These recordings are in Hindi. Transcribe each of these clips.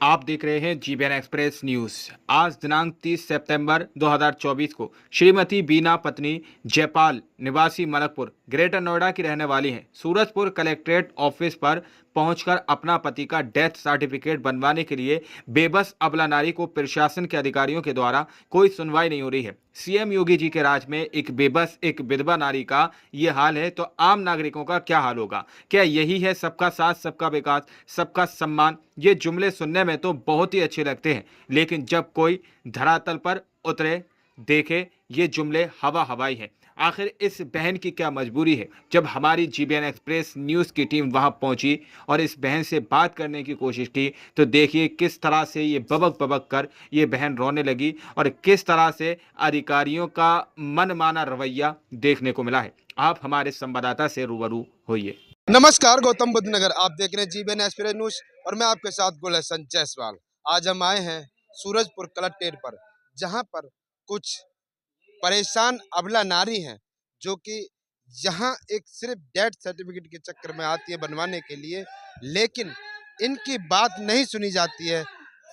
आप देख रहे हैं जीबीएन एक्सप्रेस न्यूज। आज दिनांक 30 सितंबर 2024 को श्रीमती बीना पत्नी जयपाल निवासी मलकपुर ग्रेटर नोएडा की रहने वाली हैं। सूरजपुर कलेक्ट्रेट ऑफिस पर पहुंचकर अपना पति का डेथ सर्टिफिकेट बनवाने के लिए बेबस अबला नारी को प्रशासन के अधिकारियों के द्वारा कोई सुनवाई नहीं हो रही है। सीएम योगी जी के राज में एक विधवा नारी का ये हाल है तो आम नागरिकों का क्या हाल होगा? क्या यही है सबका साथ, सबका विकास, सबका सम्मान? ये जुमले सुनने में तो बहुत ही अच्छे लगते हैं, लेकिन जब कोई धरातल पर उतरे देखे ये जुमले हवा हवाई हैं। आखिर इस बहन की क्या मजबूरी है? जब हमारी जीबीएन एक्सप्रेस न्यूज़ की टीम वहां पहुंची और इस बहन से बात करने की कोशिश की तो देखिए किस तरह से ये बबक बबक कर ये बहन रोने लगी और किस तरह से अधिकारियों का मनमाना रवैया देखने को मिला है। आप हमारे संवाददाता से रूबरू होइए। नमस्कार, गौतम बुद्ध नगर आप देख रहे हैं जीबीएन एक्सप्रेस न्यूज और मैं आपके साथ गुलशन जायसवाल। आज हम आए हैं सूरजपुर कलेक्ट्रेट पर, जहां पर कुछ परेशान अबला नारी हैं जो कि यहाँ एक सिर्फ डेथ सर्टिफिकेट के चक्कर में आती है बनवाने के लिए, लेकिन इनकी बात नहीं सुनी जाती है।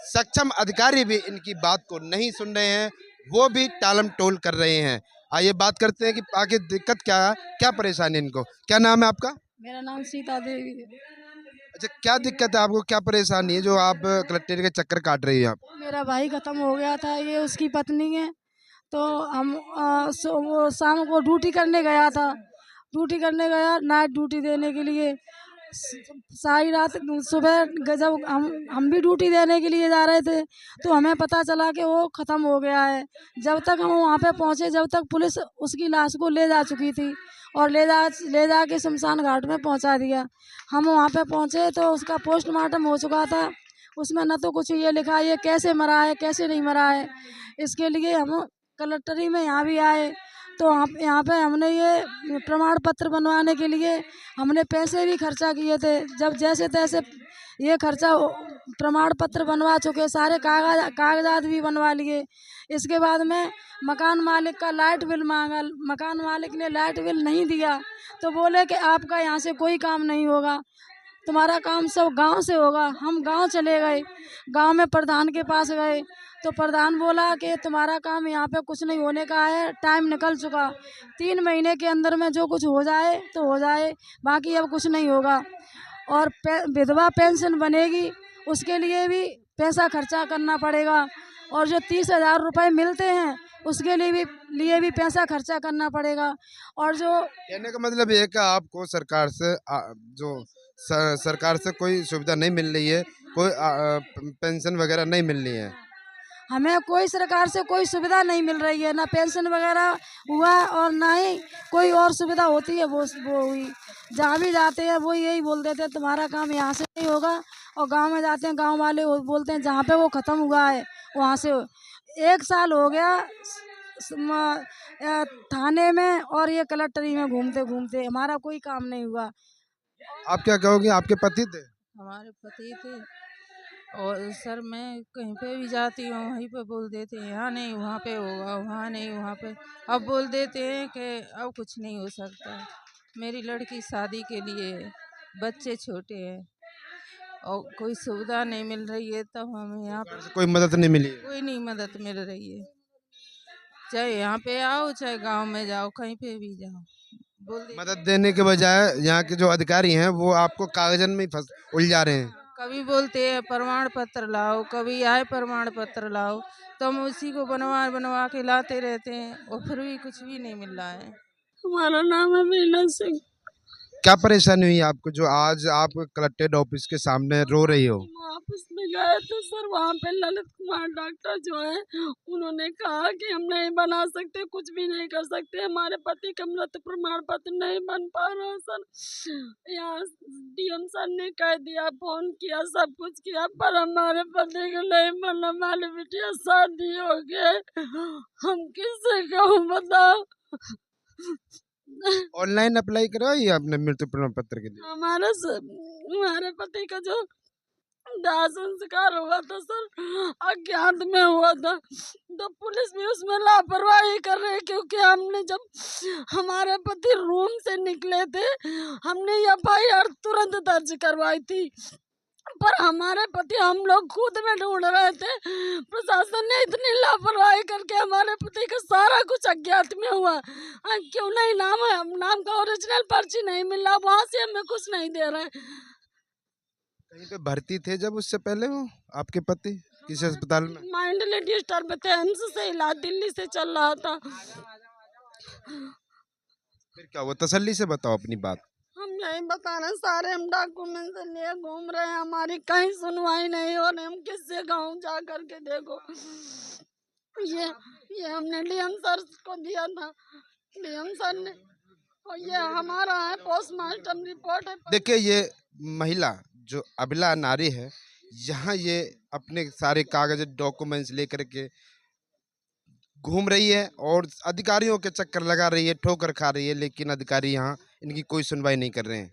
सक्षम अधिकारी भी इनकी बात को नहीं सुन रहे हैं, वो भी टालम टोल कर रहे हैं। आइए बात करते हैं कि आगे दिक्कत क्या है, क्या परेशानी इनको। क्या नाम है आपका? मेरा नाम सीता देवी है। अच्छा, क्या दिक्कत है आपको, क्या परेशानी है जो आप कलेक्ट्रेट के चक्कर काट रही है आप? मेरा भाई ख़त्म हो गया था, ये उसकी पत्नी है। तो हम वो शाम को ड्यूटी करने गया था, ड्यूटी करने गया नाइट ड्यूटी देने के लिए। सारी रात सुबह जब हम भी ड्यूटी देने के लिए जा रहे थे तो हमें पता चला कि वो ख़त्म हो गया है। जब तक हम वहाँ पे पहुँचे, जब तक पुलिस उसकी लाश को ले जा चुकी थी और ले जा के शमशान घाट में पहुँचा दिया। हम वहाँ पे पहुँचे तो उसका पोस्टमार्टम हो चुका था। उसमें न तो कुछ ये लिखा है ये कैसे मरा है कैसे नहीं मरा है। इसके लिए हम कलेक्टरी में यहाँ भी आए तो यहाँ पे हमने ये प्रमाण पत्र बनवाने के लिए हमने पैसे भी खर्चा किए थे। जब जैसे तैसे ये खर्चा प्रमाण पत्र बनवा चुके, सारे कागजात भी बनवा लिए। इसके बाद में मकान मालिक का लाइट बिल मांगा, मकान मालिक ने लाइट बिल नहीं दिया तो बोले कि आपका यहाँ से कोई काम नहीं होगा, तुम्हारा काम सब गांव से होगा। हम गांव चले गए, गांव में प्रधान के पास गए तो प्रधान बोला कि तुम्हारा काम यहाँ पे कुछ नहीं होने का है, टाइम निकल चुका, 3 महीने के अंदर में जो कुछ हो जाए तो हो जाए, बाकी अब कुछ नहीं होगा। और विधवा पेंशन बनेगी उसके लिए भी पैसा खर्चा करना पड़ेगा और जो 30,000 रुपये मिलते हैं उसके लिए भी पैसा खर्चा करना पड़ेगा। और जो कहने का मतलब ये है कि आपको सरकार से सरकार से कोई सुविधा नहीं मिल रही है, कोई पेंशन वगैरह नहीं मिल रही है। हमें कोई सरकार से कोई सुविधा नहीं मिल रही है, ना पेंशन वगैरह हुआ और ना ही कोई और सुविधा होती है वो हुई। जहाँ भी जाते हैं वो यही बोल देते हैं तुम्हारा काम यहाँ से नहीं होगा, और गांव में जाते हैं गांव वाले बोलते हैं जहाँ पे वो ख़त्म हुआ है वहाँ से। 1 साल हो गया थाने में और ये कलेक्टरी में घूमते घूमते हमारा कोई काम नहीं हुआ। आप क्या कहोगे, आपके पति थे? हमारे पति थे और सर मैं कहीं पे भी जाती हूँ वहीं पे बोल देते हैं यहाँ नहीं वहाँ पे होगा, वहाँ नहीं वहाँ पे। अब बोल देते हैं कि अब कुछ नहीं हो सकता। मेरी लड़की शादी के लिए है, बच्चे छोटे हैं और कोई सुविधा नहीं मिल रही है, तब हमें यहाँ पे कोई मदद नहीं मिली? कोई नहीं मदद मिल रही है। चाहे यहाँ पे आओ चाहे गांव में जाओ, कहीं पे भी जाओ बोल देते मदद देने के बजाय यहाँ के जो अधिकारी हैं वो आपको कागजन में ही उलझा रहे हैं। कभी बोलते हैं प्रमाण पत्र लाओ, कभी आए प्रमाण पत्र लाओ, तो हम उसी को बनवा बनवा के लाते रहते हैं और फिर भी कुछ भी नहीं मिल रहा है। हमारा नाम है मीना सिंह। क्या परेशानी हुई आपको जो आज आप कलेक्ट्रेट ऑफिस के सामने रो रही हो? ऑफिस में गए तो सर वहाँ पे ललित कुमार डॉक्टर जो है उन्होंने कहा कि हम नहीं बना सकते, कुछ भी नहीं कर सकते, हमारे पति का मृत्यु प्रमाण पत्र नहीं बन पा रहा सर। यहाँ डीएम सर ने कह दिया, फोन किया, सब कुछ किया, पर हमारे पति को नहीं बना। हमारी बिटिया शादी हो गए, हम किससे कहूँ बताओ। ऑनलाइन अप्लाई करवाई आपने मृत्यु प्रमाण पत्र के लिए? हमारे पति का जो दाह संस्कार हुआ था सर अज्ञात में हुआ था, तो पुलिस भी उसमें लापरवाही कर रही है, क्योंकि हमने जब हमारे पति रूम से निकले थे हमने एफआईआर तुरंत दर्ज करवाई थी, पर हमारे पति हम लोग खुद में ढूंढ रहे थे। प्रशासन ने इतनी लापरवाही करके हमारे पति का सारा कुछ अज्ञात में हुआ। क्यों नहीं नाम है, नाम का ओरिजिनल पर्ची नहीं मिला, वहाँ से हमें कुछ नहीं दे रहे। कहीं पे भर्ती थे जब उससे पहले वो आपके पति किसी अस्पताल में? माइंडली डिस्टर्ब थे, एम्स से इलाज दिल्ली से चल रहा था। फिर क्या हुआ, तसल्ली से बताओ अपनी बात। हम यही बता रहे हैं, सारे हम डॉक्यूमेंट लिए घूम रहे हैं, हमारी कहीं सुनवाई नहीं हो रही। हम किससे गाँव जा करके देखो। ये हमने डीएम सर को दिया था, डीएम सर ने, और ये हमारा है पोस्टमार्टम रिपोर्ट है। देखिए ये महिला जो अबला नारी है, यहाँ ये अपने सारे कागज डॉक्यूमेंट्स लेकर के घूम रही है और अधिकारियों के चक्कर लगा रही है, ठोकर खा रही है, लेकिन अधिकारी यहाँ इनकी कोई सुनवाई नहीं कर रहे हैं।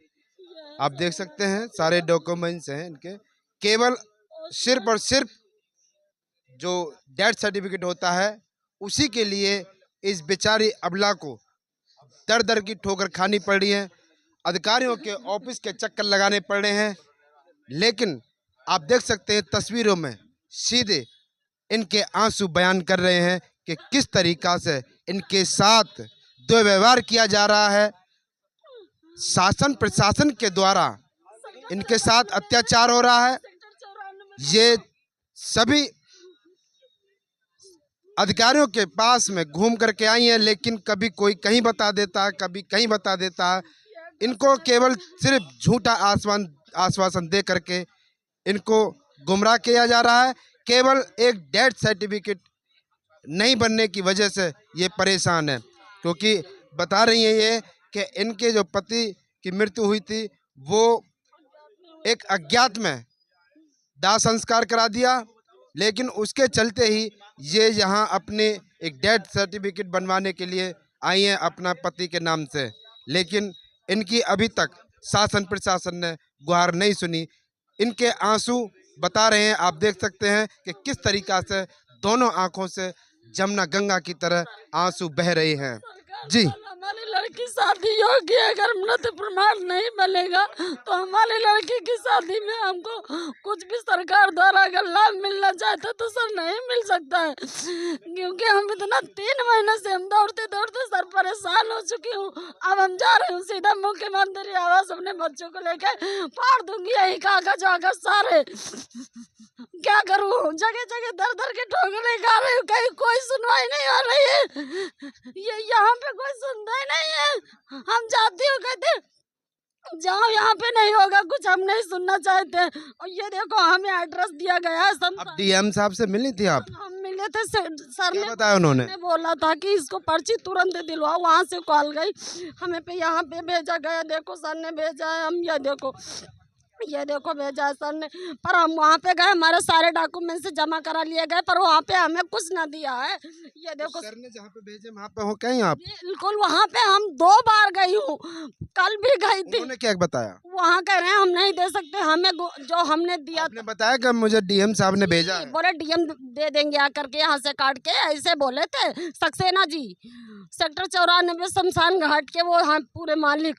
आप देख सकते हैं सारे डॉक्यूमेंट्स हैं इनके, केवल सिर्फ और सिर्फ जो डेथ सर्टिफिकेट होता है उसी के लिए इस बेचारी अबला को दर दर की ठोकर खानी पड़ रही है, अधिकारियों के ऑफिस के चक्कर लगाने पड़ रहे हैं। लेकिन आप देख सकते हैं तस्वीरों में सीधे इनके आंसू बयान कर रहे हैं कि किस तरीका से इनके साथ दुर्व्यवहार किया जा रहा है, शासन प्रशासन के द्वारा इनके साथ अत्याचार हो रहा है। ये सभी अधिकारियों के पास में घूम करके आई हैं, लेकिन कभी कोई कहीं बता देता है, कभी कहीं बता देता है। इनको केवल सिर्फ झूठा आश्वासन दे करके इनको गुमराह किया जा रहा है। केवल एक डेथ सर्टिफिकेट नहीं बनने की वजह से ये परेशान है, क्योंकि बता रही हैं ये कि इनके जो पति की मृत्यु हुई थी वो एक अज्ञात में दाह संस्कार करा दिया, लेकिन उसके चलते ही ये यहाँ अपने एक डेथ सर्टिफिकेट बनवाने के लिए आई हैं अपना पति के नाम से, लेकिन इनकी अभी तक शासन प्रशासन ने गुहार नहीं सुनी। इनके आंसू बता रहे हैं, आप देख सकते हैं कि किस तरीका से दोनों आंखों से जमुना गंगा की तरह आंसू बह रहे हैं। जी, हमारी लड़की शादी योग्य है, अगर मृत्यु प्रमाण नहीं मिलेगा तो हमारी लड़की की शादी में हमको कुछ भी सरकार द्वारा अगर लाभ मिलना चाहता तो सर नहीं मिल सकता है, क्योंकि हम इतना 3 महीने से हम दौड़ते दौड़ते सर परेशान हो चुकी हूँ। अब हम जा रहे हूँ सीधा मुख्यमंत्री आवास, अपने बच्चों को लेकर फाड़ दूंगी यही कागज वागज सारे। क्या करूँ, जगह जगह दर दर के ठोकरे खा रही हूँ, कहीं कोई सुनवाई नहीं हो रही है। ये यहाँ पे कोई सुनता ही नहीं है। हम जाती हूँ, कहते जाओ, यहाँ पे नहीं होगा कुछ, हम नहीं सुनना चाहते। और ये देखो हमें एड्रेस दिया गया है सब। अब डीएम साहब से मिली थी आप? हम मिले थे, सर क्या ने बताया उन्होंने? बोला था कि इसको पर्ची तुरंत दिलवाओ। वहाँ से कॉल गई, हमें पे यहाँ पे भेजा गया। देखो सर ने भेजा है, हम ये देखो भेजा है सर ने। पर हम वहाँ पे गए, हमारे सारे डॉक्यूमेंट्स जमा करा लिए गए, पर वहाँ पे हमें कुछ ना दिया है। ये देखो सर ने जहाँ पे भेजे वहाँ पे हो कहीं आप? बिल्कुल, वहाँ पे हम 2 बार गई हूँ, कल भी गई थी। उन्होंने क्या बताया? वहाँ कह रहे हैं हम नहीं दे सकते, हमें जो हमने दिया। आपने बताया कि मुझे डीएम साहब ने भेजा है? बोले डीएम दे देंगे आकर के यहाँ से काट के, ऐसे बोले थे सक्सेना जी, सेक्टर 94 शमशान घाट के वो यहाँ पूरे मालिक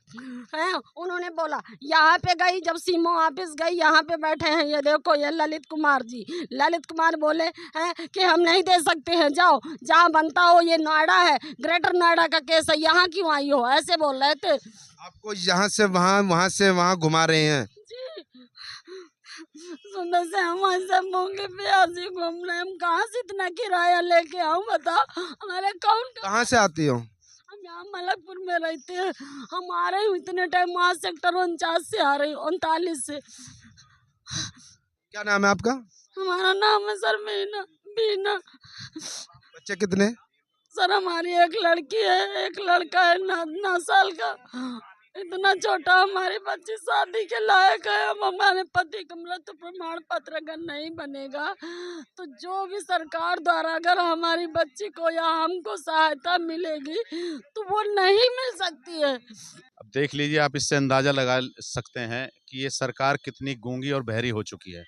हैं। उन्होंने बोला, यहाँ पे गई, जब सीमो ऑफिस गई, यहाँ पे बैठे हैं, ये देखो ये ललित कुमार जी। ललित कुमार बोले हैं कि हम नहीं दे सकते हैं, जाओ जहाँ बनता हो, ये नोएडा है, ग्रेटर नोएडा का केस है, यहाँ क्यों आई हो, ऐसे बोल रहे थे। आपको यहाँ से वहाँ, वहाँ से वहाँ घुमा रहे हैं? सुबह से हम ऐसे मूंगे प्यासी घूम रहे हैं, हम कहाँ से इतना किराया लेके आऊँ बताओ, हमारे कहाँ से आती हो? हम यहाँ मलकपुर में रहते हैं। हम आ रही हूँ इतने टाइम, वहाँ सेक्टर 49 से आ रही हूँ, 39 से। क्या नाम है आपका? हमारा नाम है सर बीना। बच्चे कितने? सर हमारी एक लड़की है, एक लड़का है 9 साल का। इतना छोटा हमारी बच्ची शादी के लायक है। अब हमारे पति का मृत्यु प्रमाण पत्र अगर नहीं बनेगा तो जो भी सरकार द्वारा अगर हमारी बच्ची को या हमको सहायता मिलेगी तो वो नहीं मिल सकती है। अब देख लीजिए, आप इससे अंदाजा लगा सकते हैं कि ये सरकार कितनी गूंगी और बहरी हो चुकी है।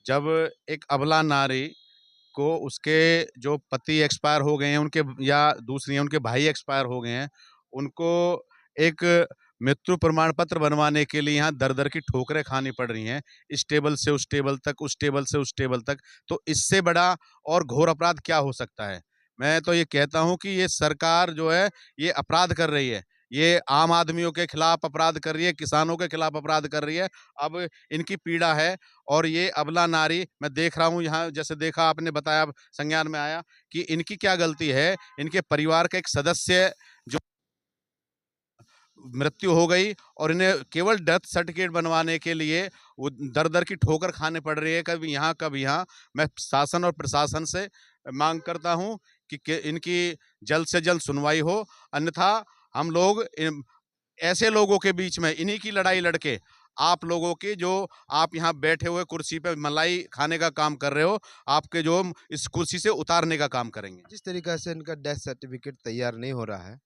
जब एक अबला नारी को उसके जो पति एक्सपायर हो गए हैं, उनके या दूसरी हैं उनके भाई एक्सपायर हो गए हैं, उनको एक मृत्यु प्रमाण पत्र बनवाने के लिए यहाँ दर-दर की ठोकरें खानी पड़ रही हैं, इस टेबल से उस टेबल तक, उस टेबल से उस टेबल तक। तो इससे बड़ा और घोर अपराध क्या हो सकता है? मैं तो ये कहता हूँ कि ये सरकार जो है, ये अपराध कर रही है। ये आम आदमियों के खिलाफ अपराध कर रही है, किसानों के खिलाफ अपराध कर रही है। अब इनकी पीड़ा है और ये अबला नारी मैं देख रहा हूँ यहाँ, जैसे देखा आपने बताया, संज्ञान में आया कि इनकी क्या गलती है? इनके परिवार का एक सदस्य जो मृत्यु हो गई और इन्हें केवल डेथ सर्टिफिकेट बनवाने के लिए वो दर-दर की ठोकर खाने पड़ रही है, कभी यहाँ, कभी यहाँ। मैं शासन और प्रशासन से माँग करता हूँ कि इनकी जल्द से जल्द सुनवाई हो, अन्यथा हम लोग ऐसे लोगों के बीच में इन्हीं की लड़ाई लड़के आप लोगों की, जो आप यहाँ बैठे हुए कुर्सी पे मलाई खाने का काम कर रहे हो, आपके जो इस कुर्सी से उतारने का काम करेंगे। जिस तरीक़े से इनका डेथ सर्टिफ़िकेट तैयार नहीं हो रहा है,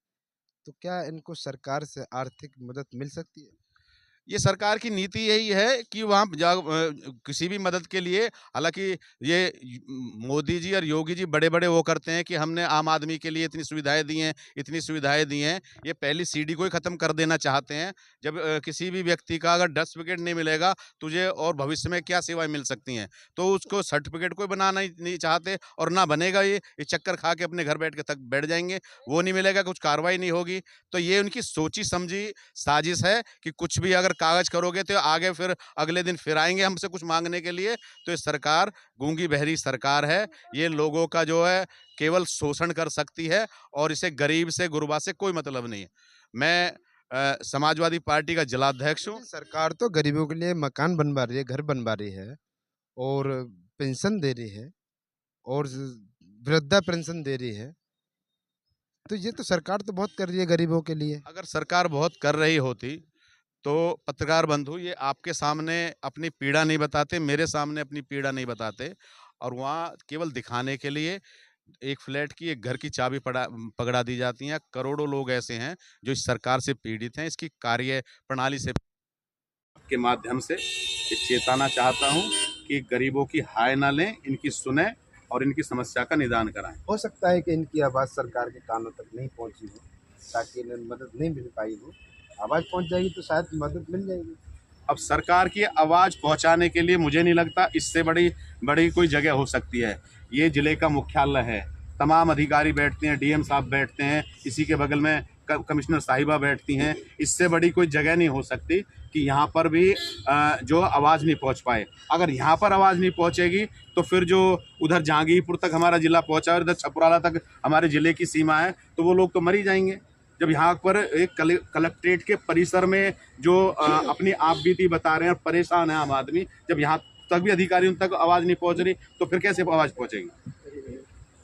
तो क्या इनको सरकार से आर्थिक मदद मिल सकती है? ये सरकार की नीति यही है कि वहाँ किसी भी मदद के लिए, हालाँकि ये मोदी जी और योगी जी बड़े-बड़े वो करते हैं कि हमने आम आदमी के लिए इतनी सुविधाएँ दी हैं, इतनी सुविधाएँ दी हैं। ये पहली सीढ़ी को ही ख़त्म कर देना चाहते हैं। जब किसी भी व्यक्ति का अगर डेथ सर्टिफ़िकेट नहीं मिलेगा, तुझे और भविष्य में क्या सेवाएँ मिल सकती हैं? तो उसको सर्टिफ़िकेट को बनाना ही नहीं चाहते और ना बनेगा ये चक्कर खा के अपने घर बैठ के तक बैठ जाएँगे। वो नहीं मिलेगा, कुछ कार्रवाई नहीं होगी। तो ये उनकी सोची-समझी साजिश है कि कुछ भी अगर कागज करोगे तो आगे फिर अगले दिन फिर आएंगे हमसे कुछ मांगने के लिए। तो ये सरकार गूंगी बहरी सरकार है, ये लोगों का जो है केवल शोषण कर सकती है और इसे गरीब से गुरबा से कोई मतलब नहीं है। मैं समाजवादी पार्टी का जिलाध्यक्ष हूँ। सरकार तो गरीबों के लिए मकान बनवा रही है, घर बनवा रही है और पेंशन दे रही है और वृद्धा पेंशन दे रही है। तो ये तो सरकार तो बहुत कर रही है गरीबों के लिए। अगर सरकार बहुत कर रही होती तो पत्रकार बंधु ये आपके सामने अपनी पीड़ा नहीं बताते, मेरे सामने अपनी पीड़ा नहीं बताते और वहाँ केवल दिखाने के लिए एक फ्लैट की, एक घर की चाबी पकड़ा दी जाती है। करोड़ों लोग ऐसे हैं जो इस सरकार से पीड़ित हैं। इसकी कार्य प्रणाली से के माध्यम से ये चेताना चाहता हूँ कि गरीबों की हाय ना लें, इनकी सुने और इनकी समस्या का निदान कराएं। हो सकता है कि इनकी आवाज़ सरकार के कानों तक नहीं पहुंची हो, ताकि इन्हें मदद नहीं मिल पाई हो। आवाज़ पहुंच जाएगी तो शायद मदद मिल जाएगी। अब सरकार की आवाज़ पहुंचाने के लिए मुझे नहीं लगता इससे बड़ी कोई जगह हो सकती है। ये ज़िले का मुख्यालय है, तमाम अधिकारी बैठते हैं, डीएम साहब बैठते हैं, इसी के बगल में कमिश्नर साहिबा बैठती हैं। इससे बड़ी कोई जगह नहीं हो सकती कि यहाँ पर भी जो आवाज़ नहीं पहुँच पाए। अगर यहाँ पर आवाज़ नहीं पहुँचेगी तो फिर जो उधर जहांगीरपुर तक हमारा ज़िला पहुँचा और इधर छपुराला तक हमारे ज़िले की सीमा है, तो वो लोग तो मर ही जाएंगे। जब यहाँ पर एक कलेक्ट्रेट के परिसर में जो अपनी आपबीती बता रहे हैं और परेशान है आम आदमी, जब यहाँ तक भी अधिकारी उन तक आवाज़ नहीं पहुँच रही तो फिर कैसे आवाज़ पहुँचेगी?